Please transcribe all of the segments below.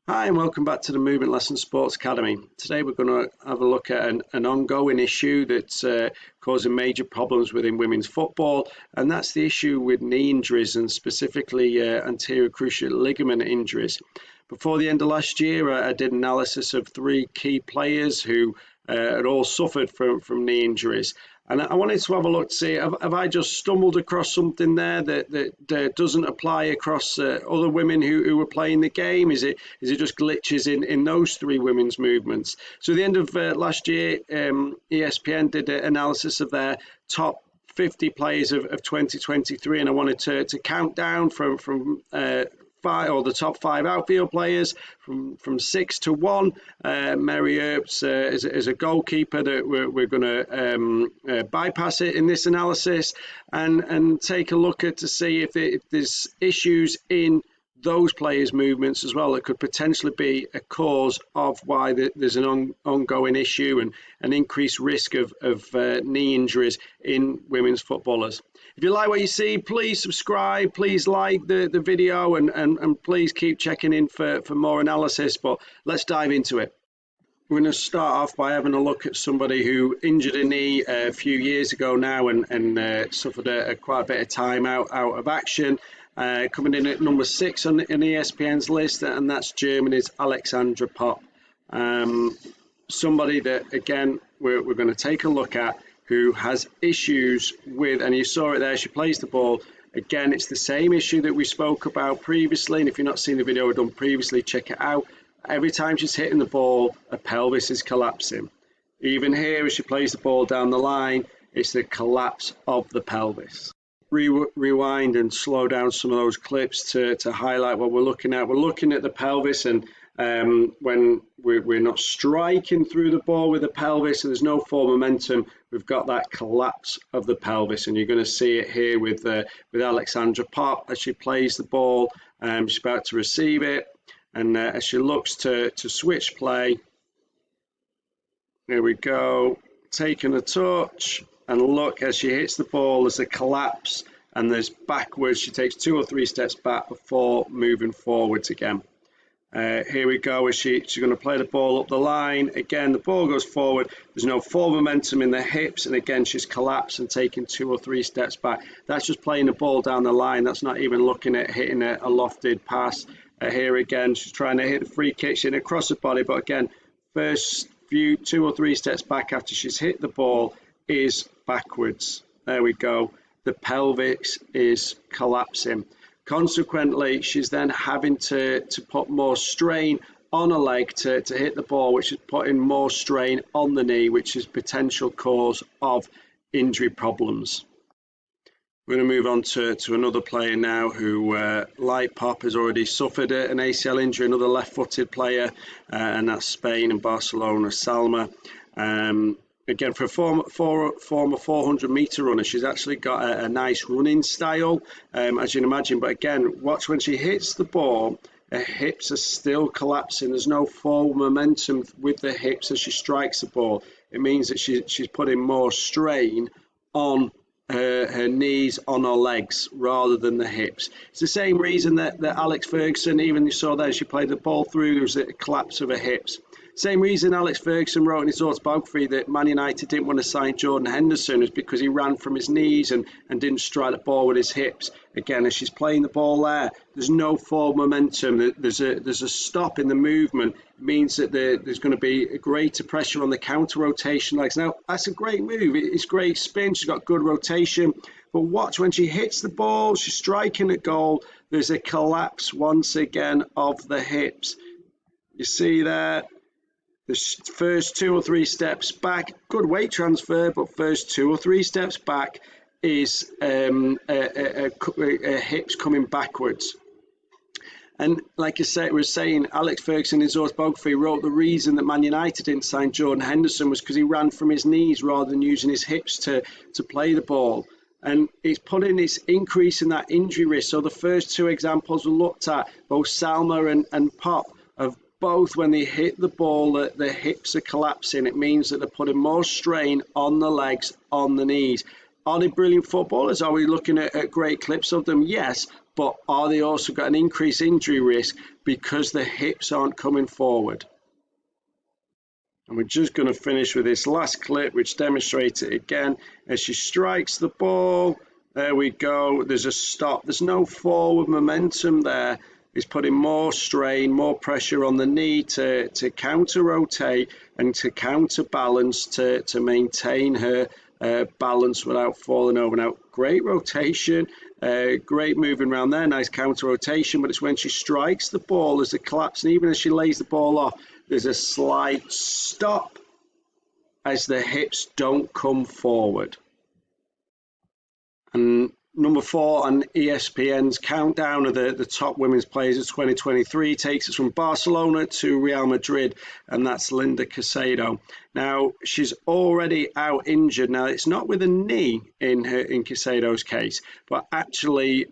Hi, and welcome back to the Movement Lesson Sports Academy. Today we're going to have a look at an ongoing issue that's causing major problems within women's football, and that's the issue with knee injuries and specifically anterior cruciate ligament injuries. Before the end of last year, I did analysis of three key players who had all suffered from knee injuries. And I wanted to have a look to see, have I just stumbled across something there that doesn't apply across other women who were playing the game? Is it just glitches in those three women's movements? So at the end of last year, ESPN did an analysis of their top 50 players of 2023, and I wanted to count down from five, or the top five outfield players from 6 to 1. Mary Earps is a goalkeeper that we're going to bypass it in this analysis and take a look at to see if there's issues in those players' movements as well that could potentially be a cause of why there's an ongoing issue and an increased risk of knee injuries in women's footballers. If you like what you see, please subscribe, please like the video, and please keep checking in for more analysis. But let's dive into it. We're going to start off by having a look at somebody who injured a knee a few years ago now and suffered quite a bit of time out of action. Coming in at number 6 on ESPN's list, and that's Germany's Alexandra Popp. Somebody that, again, we're going to take a look at who has issues with, and you saw it there, she plays the ball. Again, it's the same issue that we spoke about previously, and if you've not seen the video we've done previously, check it out. Every time she's hitting the ball, her pelvis is collapsing. Even here, as she plays the ball down the line, it's the collapse of the pelvis. Rewind and slow down some of those clips to highlight what we're looking at. We're looking at the pelvis, and when we're not striking through the ball with the pelvis and there's no forward momentum, we've got that collapse of the pelvis, and you're going to see it here with Alexandra Popp as she plays the ball. She's about to receive it, and as she looks to switch play, here we go, taking a touch. And look, as she hits the ball, there's a collapse, and there's backwards. She takes 2 or 3 steps back before moving forwards again. Here we go, as she's going to play the ball up the line. Again, the ball goes forward. There's no forward momentum in the hips, and again, she's collapsed and taking 2 or 3 steps back. That's just playing the ball down the line. That's not even looking at hitting a lofted pass. Here again, she's trying to hit the free kick. She's in across the body, but again, first few 2 or 3 steps back after she's hit the ball is backwards. There we go. The pelvis is collapsing. Consequently, she's then having to put more strain on a leg to hit the ball, which is putting more strain on the knee, which is potential cause of injury problems. We're going to move on to another player now who, like Popp, has already suffered an ACL injury, another left-footed player, and that's Spain and Barcelona, Salma. Again, for a former 400-meter runner, she's actually got a nice running style, as you can imagine. But again, watch when she hits the ball, her hips are still collapsing. There's no forward momentum with the hips as she strikes the ball. It means that she's putting more strain on her knees, on her legs, rather than the hips. It's the same reason that Alex Ferguson, even you saw there, she played the ball through, there was a collapse of her hips. Same reason Alex Ferguson wrote in his autobiography that Man United didn't want to sign Jordan Henderson was because he ran from his knees and didn't strike the ball with his hips. Again, as she's playing the ball there, there's no forward momentum. There's a stop in the movement. It means that there's going to be a greater pressure on the counter rotation legs. Now, that's a great move. It's great spin. She's got good rotation. But watch when she hits the ball, she's striking at goal. There's a collapse once again of the hips. You see there? The first 2 or 3 steps back, good weight transfer, but first 2 or 3 steps back is a hips coming backwards. And like I said, was saying, Alex Ferguson in his autobiography wrote the reason that Man United didn't sign Jordan Henderson was because he ran from his knees rather than using his hips to play the ball. And it's putting this increase in that injury risk. So the first 2 examples we looked at, both Salma and Popp, of both when they hit the ball, the hips are collapsing. It means that they're putting more strain on the legs, on the knees. Are they brilliant footballers? Are we looking at great clips of them? Yes, but are they also got an increased injury risk because the hips aren't coming forward? And we're just going to finish with this last clip, which demonstrates it again. As she strikes the ball, there we go. There's a stop. There's no forward momentum there. It's putting more strain, more pressure on the knee to counter-rotate and to counterbalance to maintain her balance without falling over. Now, great rotation, great moving around there, nice counter-rotation, but it's when she strikes the ball, there's a collapse, and even as she lays the ball off, there's a slight stop as the hips don't come forward. And number 4 on ESPN's countdown of the top women's players of 2023 takes us from Barcelona to Real Madrid, and that's Linda Caicedo. Now, she's already out injured. Now, it's not with a knee in Caicedo's case, but actually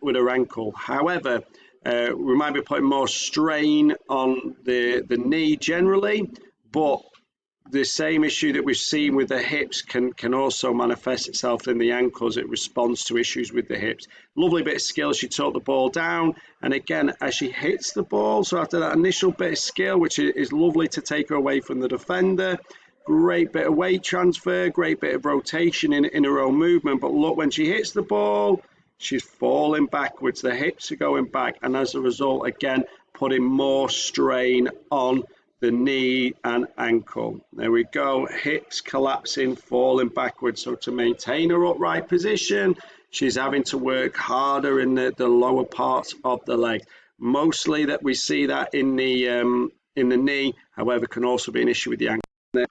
with her ankle. However, we might be putting more strain on the knee generally, but the same issue that we've seen with the hips can also manifest itself in the ankles. It responds to issues with the hips. Lovely bit of skill. She took the ball down, and again, as she hits the ball, so after that initial bit of skill, which is lovely to take her away from the defender, great bit of weight transfer, great bit of rotation in her own movement, but look, when she hits the ball, she's falling backwards. The hips are going back, and as a result, again, putting more strain on the knee and ankle. There we go. Hips collapsing, falling backwards. So to maintain her upright position, she's having to work harder in the lower parts of the leg. Mostly that we see that in the knee. However, can also be an issue with the ankle.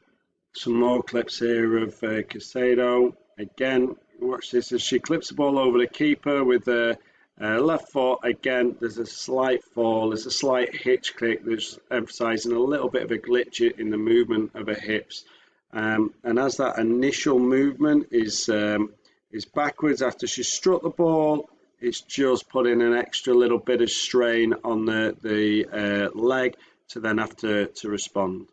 Some more clips here of Caicedo. Again, watch this as she clips the ball over the keeper with the left foot. Again, there's a slight fall, there's a slight hitch kick that's emphasizing a little bit of a glitch in the movement of her hips. And as that initial movement is backwards after she struck the ball, it's just putting an extra little bit of strain on the leg to then have to respond.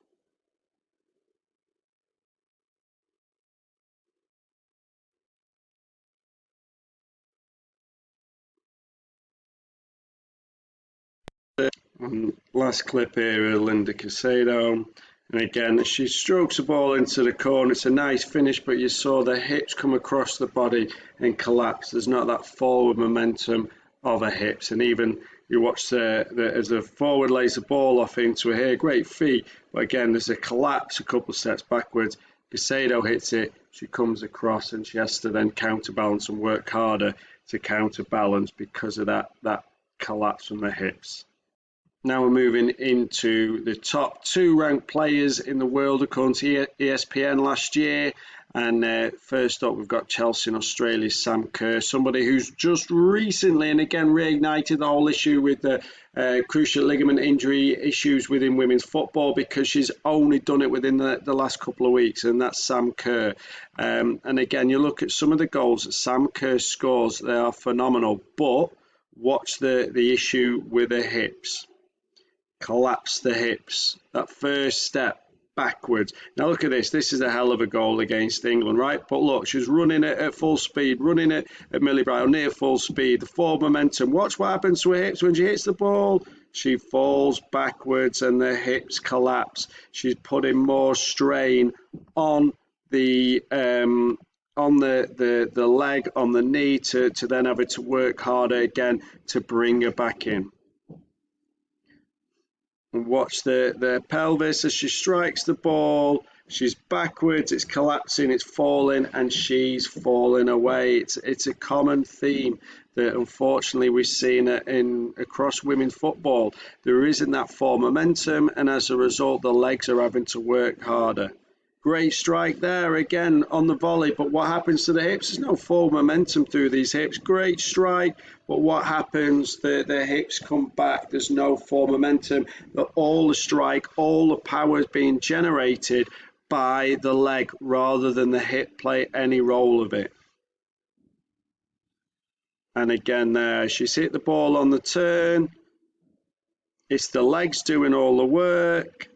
Last clip here of Linda Caicedo, and again she strokes the ball into the corner. It's a nice finish, but you saw the hips come across the body and collapse. There's not that forward momentum of her hips, and even you watch as the forward lays the ball off into her here, great feet, but again there's a collapse a couple of steps backwards. Caicedo hits it, she comes across, and she has to then counterbalance and work harder to counterbalance because of that collapse from the hips. Now we're moving into the top 2 ranked players in the world according to ESPN last year. And first up, we've got Chelsea and Australia's Sam Kerr, somebody who's just recently and again reignited the whole issue with the cruciate ligament injury issues within women's football, because she's only done it within the last couple of weeks, and that's Sam Kerr. And again, you look at some of the goals that Sam Kerr scores, they are phenomenal, but watch the issue with her hips. Collapse the hips, that first step backwards. Now look at this is a hell of a goal against England, right? But look, she's running at full speed, running at Millie Bright near full speed, the forward momentum. Watch what happens to her hips when she hits the ball. She falls backwards and the hips collapse. She's putting more strain on the leg, on the knee, to then have it to work harder again to bring her back in. And watch the pelvis as she strikes the ball. She's backwards, it's collapsing, it's falling, and she's falling away. It's a common theme that unfortunately we've seen across women's football. There isn't that forward momentum, and as a result, the legs are having to work harder. Great strike there again on the volley, but what happens to the hips? There's no forward momentum through these hips. Great strike, but what happens? The hips come back. There's no forward momentum. All the strike, all the power is being generated by the leg rather than the hip play any role of it. And again there, she's hit the ball on the turn. It's the legs doing all the work.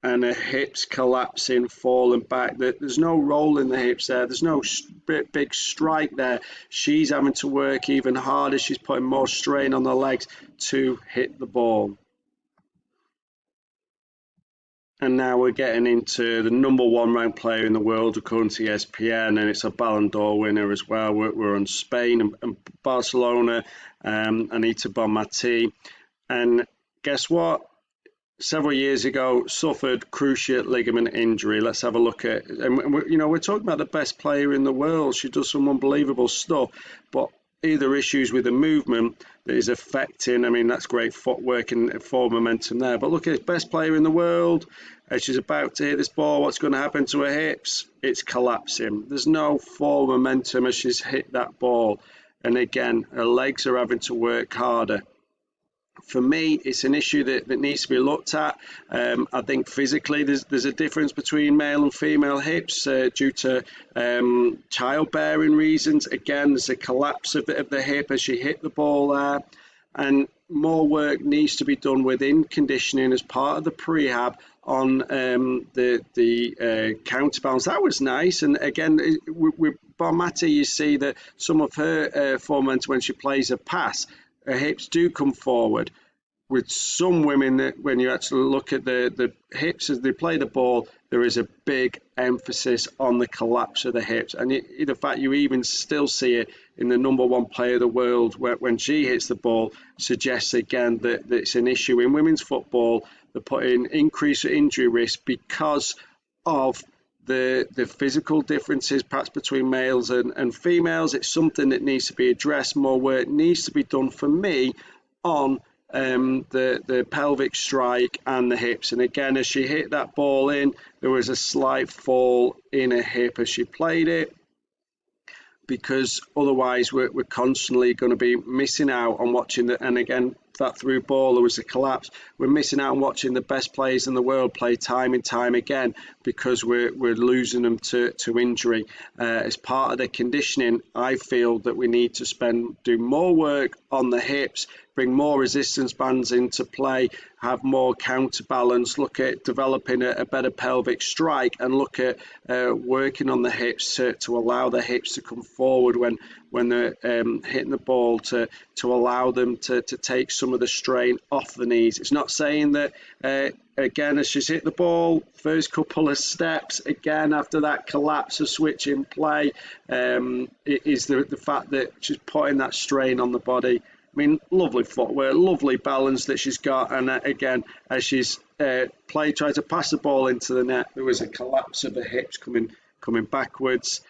and her hips collapsing, falling back. There's no roll in the hips there. There's no big strike there. She's having to work even harder. She's putting more strain on the legs to hit the ball. And now we're getting into the #1 ranked player in the world according to ESPN, and it's a Ballon d'Or winner as well. We're on Spain and Barcelona, Anita Bonmatí. And guess what? Several years ago, suffered cruciate ligament injury. Let's have a look at, and we're talking about the best player in the world. She does some unbelievable stuff, but either issues with the movement that is affecting. I mean, that's great footwork and forward momentum there. But look at this, best player in the world. As she's about to hit this ball, what's going to happen to her hips? It's collapsing. There's no forward momentum as she's hit that ball. And again, her legs are having to work harder. For me, it's an issue that needs to be looked at. I think physically there's a difference between male and female hips due to childbearing reasons. Again, there's a collapse of the hip as she hit the ball there. And more work needs to be done within conditioning as part of the prehab on the counterbalance. That was nice. And again, with Bonmatí, you see that some of her form when she plays a pass, her hips do come forward. With some women, that when you actually look at the hips as they play the ball, there is a big emphasis on the collapse of the hips. And the fact you even still see it in the #1 player of the world when she hits the ball suggests again that it's an issue in women's football. They're putting increased injury risk because of the physical differences perhaps between males and females. It's something that needs to be addressed. More work needs to be done for me on the pelvic strike and the hips. And again, as she hit that ball in, there was a slight fall in her hip as she played it, because otherwise we're constantly going to be missing out on watching and again, that through ball, there was a collapse. We're missing out on watching the best players in the world play time and time again because we're losing them to injury. As part of the conditioning, I feel that we need to do more work on the hips, bring more resistance bands into play, have more counterbalance, look at developing a better pelvic strike, and look at working on the hips to allow the hips to come forward when they're hitting the ball, to allow them to take some of the strain off the knees. It's not saying that, again, as she's hit the ball, first couple of steps, again, after that collapse of switch in play, it is the fact that she's putting that strain on the body. I mean, lovely footwork, lovely balance that she's got. And again, as she's tried to pass the ball into the net, there was a collapse of the hips coming backwards.